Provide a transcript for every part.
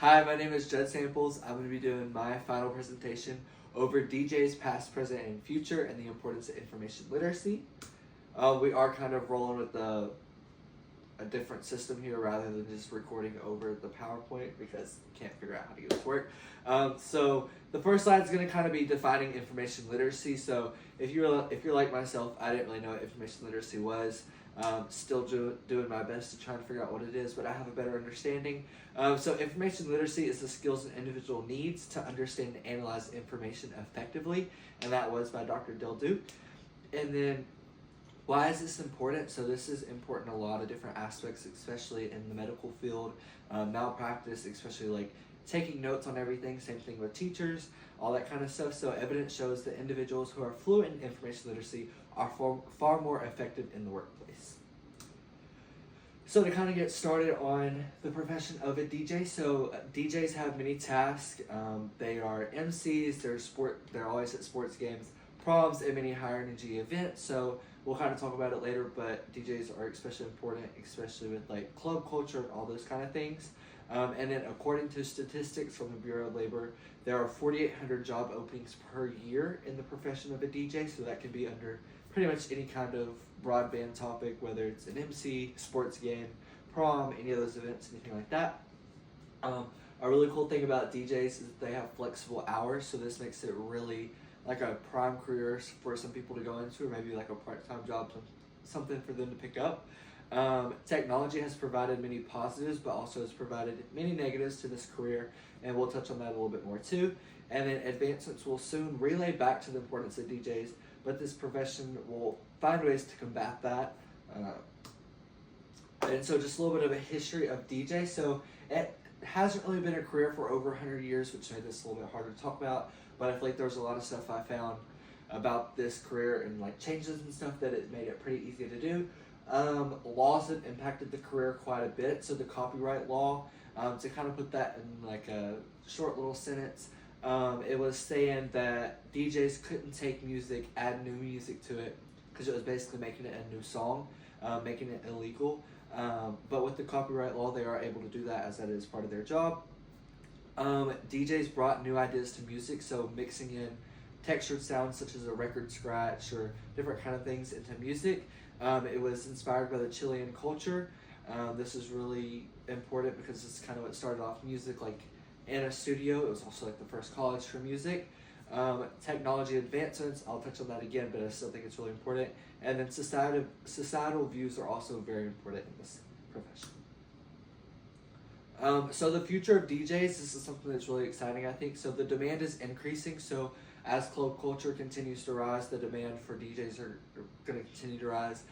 Hi, my name is Judd Samples. I'm going to be doing my final presentation over DJs past, present, and future and the importance of information literacy. We are kind of rolling with a different system here rather than just recording over the PowerPoint because I can't figure out how to get this to work. So the first slide is going to kind of be defining information literacy. So if you're like myself, I didn't really know what information literacy was. Still doing my best to try and figure out what it is, but I have a better understanding. So information literacy is the skills an individual needs to understand and analyze information effectively, and that was by Dr. Del Duke. And then why is this important? So this is important in a lot of different aspects, especially in the medical field, malpractice, especially like taking notes on everything, same thing with teachers, all that kind of stuff. So evidence shows that individuals who are fluent in information literacy are far more effective in the workplace. So to kind of get started on the profession of a DJ, so DJs have many tasks. They are MCs, they're always at sports games, proms, and many higher energy events. So we'll kind of talk about it later, but DJs are especially important, especially with like club culture and all those kind of things. And then according to statistics from the Bureau of Labor, there are 4,800 job openings per year in the profession of a DJ, so that can be under pretty much any kind of broadband topic, whether it's an MC, sports game, prom, any of those events, anything like that. A really cool thing about DJs is that they have flexible hours, so this makes it really like a prime career for some people to go into, or maybe like a part-time job, something for them to pick up. Technology has provided many positives, but also has provided many negatives to this career, and we'll touch on that a little bit more too. And then advancements will soon relay back to the importance of DJs, but this profession will find ways to combat that. And so just a little bit of a history of DJ. So it hasn't really been a career for over 100 years, which made this a little bit harder to talk about, but I feel like there's a lot of stuff I found about this career and like changes and stuff that it made it pretty easy to do. Laws have impacted the career quite a bit. So the copyright law, to kind of put that in like a short little sentence, it was saying that DJs couldn't take music, add new music to it, because it was basically making it a new song, making it illegal. But with the copyright law, they are able to do that as that is part of their job. DJs brought new ideas to music, so mixing in textured sounds such as a record scratch or different kind of things into music. It was inspired by the Chilean culture. This is really important because it's kind of what started off music like in a studio. It was also like the first college for music. Technology advancements, I'll touch on that again, but I still think it's really important. And then societal views are also very important in this profession. So the future of DJs, this is something that's really exciting, I think. So the demand is increasing. So as club culture continues to rise, the demand for DJs are going to continue to rise.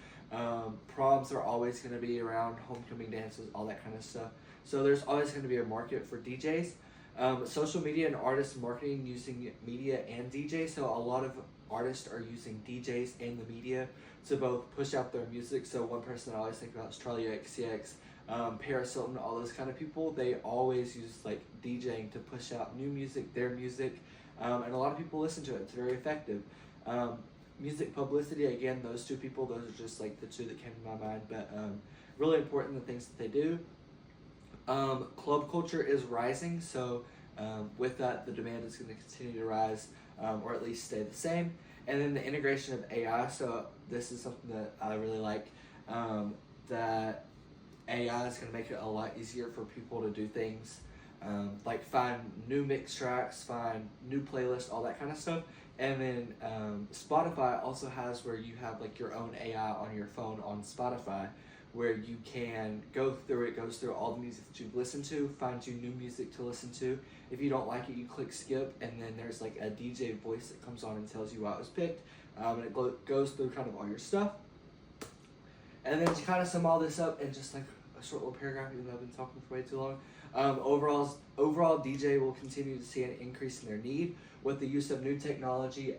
Proms are always going to be around, homecoming dances, all that kind of stuff. So there's always going to be a market for DJs. Social media and artist marketing using media and DJs. So a lot of artists are using DJs and the media to both push out their music. So one person I always think about is Charli XCX, Paris Hilton, all those kind of people. They always use like DJing to push out new music, their music, and a lot of people listen to it. It's very effective. Music publicity, again, those two people, those are just like the two that came to my mind, but really important, the things that they do. Club culture is rising, so with that, the demand is going to continue to rise, or at least stay the same. And then the integration of AI, so this is something that I really like, that AI is going to make it a lot easier for people to do things, like find new mix tracks, find new playlists, all that kind of stuff. And then Spotify also has where you have like your own AI on your phone on Spotify, where you can go through it, goes through all the music that you've listened to, finds you new music to listen to. If you don't like it, you click skip, and then there's like a DJ voice that comes on and tells you why it was picked, and it goes through kind of all your stuff. And then to kind of sum all this up in just like a short little paragraph, even though I've been talking for way too long, overall DJ will continue to see an increase in their need with the use of new technology.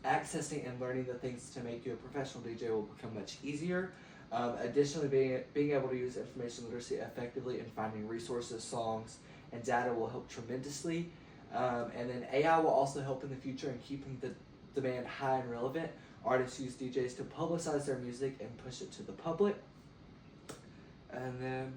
Accessing and learning the things to make you a professional DJ will become much easier. Additionally, being able to use information literacy effectively and finding resources, songs, and data will help tremendously. And then AI will also help in the future in keeping the demand high and relevant. Artists use DJs to publicize their music and push it to the public. And then